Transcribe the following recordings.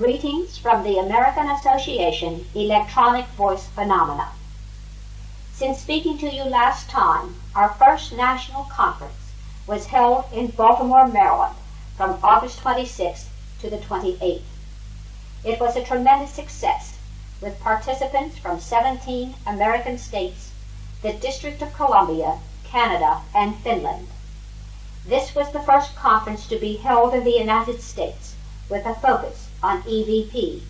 Greetings from the American Association Electronic Voice Phenomena. Since speaking to you last time, our first national conference was held in Baltimore, Maryland from August 26th to the 28th. It was a tremendous success with participants from 17 American states, the District of Columbia, Canada, and Finland. This was the first conference to be held in the United States with a focus on EVP.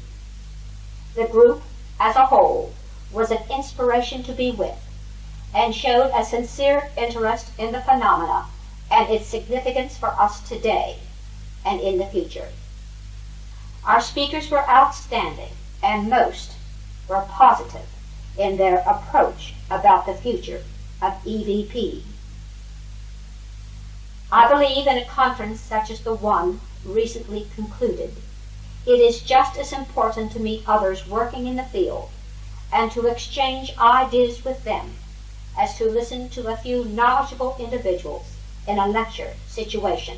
The group, as a whole, was an inspiration to be with and showed a sincere interest in the phenomena and its significance for us today and in the future. Our speakers were outstanding, and most were positive in their approach about the future of EVP. I believe in a conference such as the one recently concluded, it is just as important to meet others working in the field and to exchange ideas with them as to listen to a few knowledgeable individuals in a lecture situation.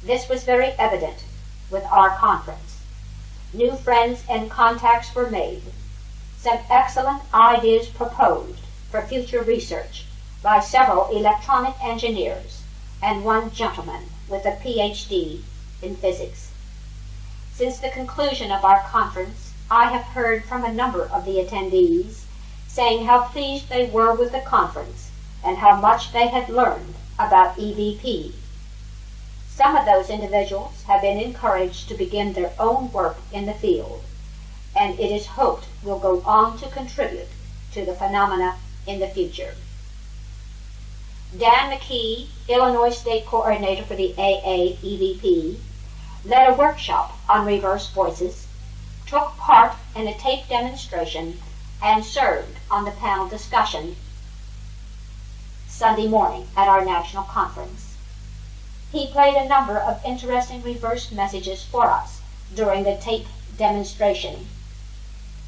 This was very evident with our conference. New friends and contacts were made. Some excellent ideas proposed for future research by several electronic engineers and one gentleman with a PhD in physics. Since the conclusion of our conference, I have heard from a number of the attendees saying how pleased they were with the conference and how much they had learned about EVP. Some of those individuals have been encouraged to begin their own work in the field, and it is hoped will go on to contribute to the phenomena in the future. Dan McKee, Illinois State Coordinator for the AAEVP, led a workshop on reverse voices, took part in a tape demonstration, and served on the panel discussion Sunday morning at our national conference. He played a number of interesting reverse messages for us during the tape demonstration,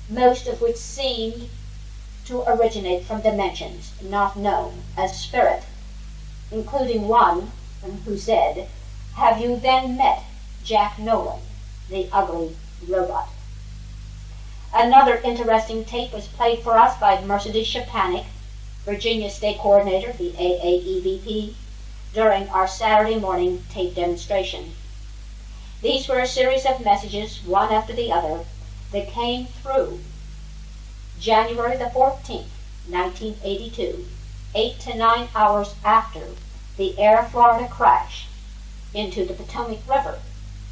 most of which seemed to originate from dimensions not known as spirit, including one who said, "Have you then met Jack Nolan, the ugly robot?" Another interesting tape was played for us by Mercedes Shapanik, Virginia State Coordinator of the AAEVP, during our Saturday morning tape demonstration. These were a series of messages, one after the other, that came through January the 14th, 1982, 8 to 9 hours after the Air Florida crash into the Potomac River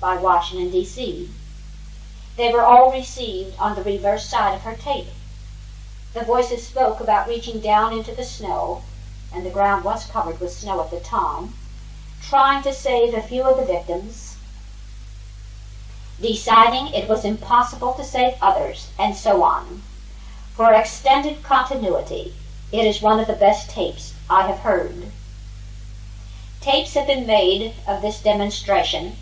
by Washington, D.C. They were all received on the reverse side of her tape. The voices spoke about reaching down into the snow, and the ground was covered with snow at the time, trying to save a few of the victims, deciding it was impossible to save others, and so on. For extended continuity, it is one of the best tapes I have heard. Tapes have been made of this demonstration,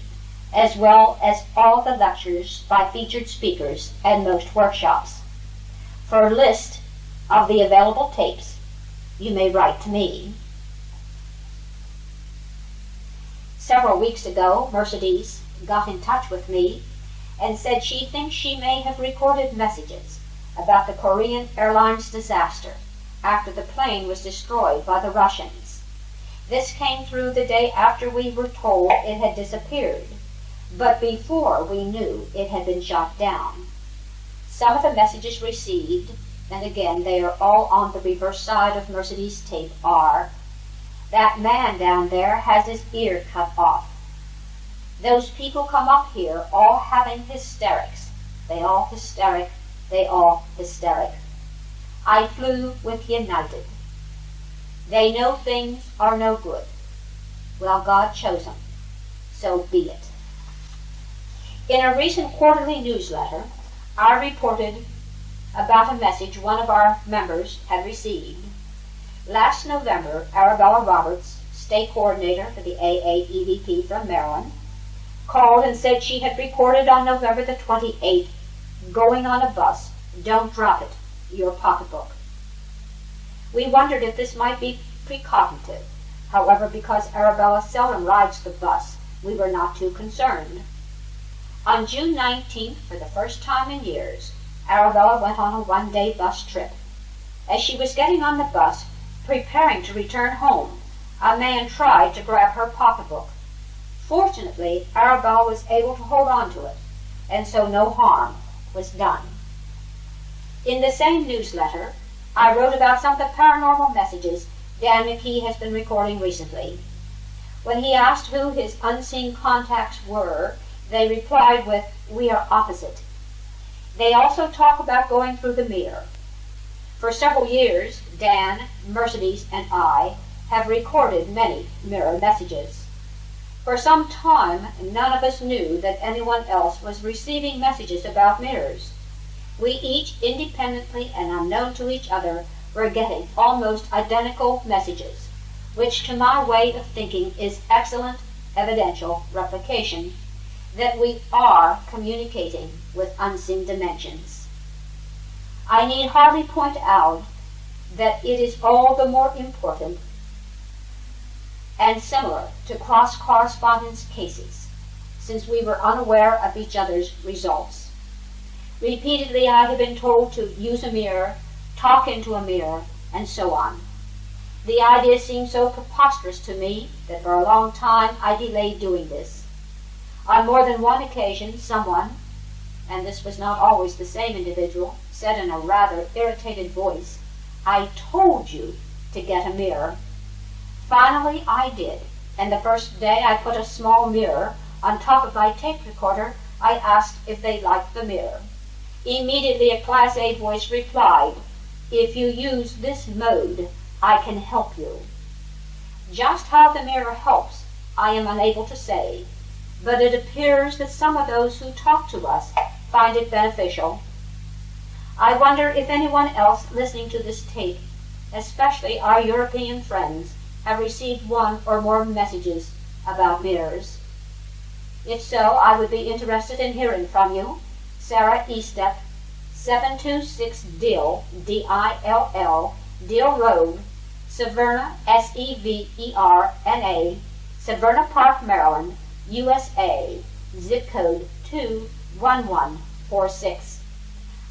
as well as all the lectures by featured speakers and most workshops. For a list of the available tapes, you may write to me. Several weeks ago, Mercedes got in touch with me and said she thinks she may have recorded messages about the Korean Airlines disaster after the plane was destroyed by the Russians. This came through the day after we were told it had disappeared, but before we knew it had been shot down. Some of the messages received, and again they are all on the reverse side of Mercedes' tape, are, "That man down there has his ear cut off. Those people come up here all having hysterics. They all hysteric, they all hysteric. I flew with United. They know things are no good. Well, God chose them, so be it." In a recent quarterly newsletter, I reported about a message one of our members had received. Last November, Arabella Roberts, State Coordinator for the AAEVP from Maryland, called and said she had recorded on November the 28th, "Going on a bus, don't drop it, your pocketbook." We wondered if this might be precognitive. However, because Arabella seldom rides the bus, we were not too concerned. On June 19th, for the first time in years, Arabella went on a one-day bus trip. As she was getting on the bus, preparing to return home, a man tried to grab her pocketbook. Fortunately, Arabella was able to hold on to it, and so no harm was done. In the same newsletter, I wrote about some of the paranormal messages Dan McKee has been recording recently. When he asked who his unseen contacts were, they replied with, "We are opposite." They also talk about going through the mirror. For several years, Dan, Mercedes, and I have recorded many mirror messages. For some time, none of us knew that anyone else was receiving messages about mirrors. We each, independently and unknown to each other, were getting almost identical messages, which to my way of thinking is excellent evidential replication that we are communicating with unseen dimensions. I need hardly point out that it is all the more important and similar to cross-correspondence cases, since we were unaware of each other's results. Repeatedly I have been told to use a mirror, talk into a mirror, and so on. The idea seemed so preposterous to me that for a long time I delayed doing this. On more than one occasion, someone, and this was not always the same individual, said in a rather irritated voice, "I told you to get a mirror." Finally I did, and the first day I put a small mirror on top of my tape recorder, I asked if they liked the mirror. Immediately a Class A voice replied, "If you use this mode, I can help you." Just how the mirror helps, I am unable to say, but it appears that some of those who talk to us find it beneficial. I wonder if anyone else listening to this tape, especially our European friends, have received one or more messages about mirrors. If so, I would be interested in hearing from you. Sarah Estep, 726 Dill, D-I-L-L, Dill Road, Severna, S-E-V-E-R-N-A, Severna Park, Maryland, USA, zip code 21146.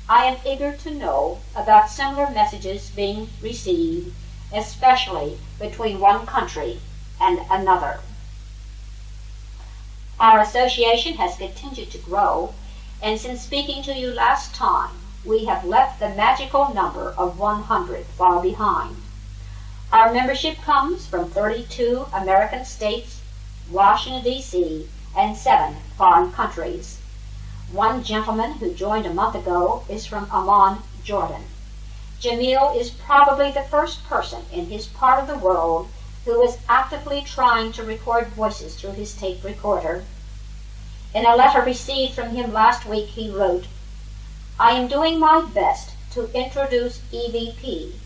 I am eager to know about similar messages being received, especially between one country and another. Our association has continued to grow, and since speaking to you last time, we have left the magical number of 100 far behind. Our membership comes from 32 American states, Washington, D.C., and 7 foreign countries. One gentleman who joined a month ago is from Amman, Jordan. Jamil is probably the first person in his part of the world who is actively trying to record voices through his tape recorder. In a letter received from him last week, he wrote, "I am doing my best to introduce EVP,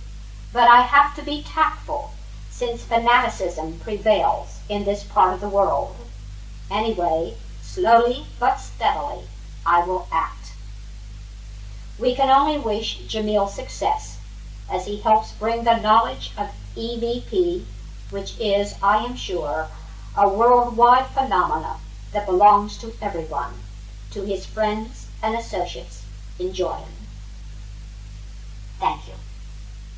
but I have to be tactful since fanaticism prevails in this part of the world. Anyway, slowly but steadily, I will act." We can only wish Jamil success as he helps bring the knowledge of EVP, which is, I am sure, a worldwide phenomena that belongs to everyone, to his friends and associates in Jordan. Thank you.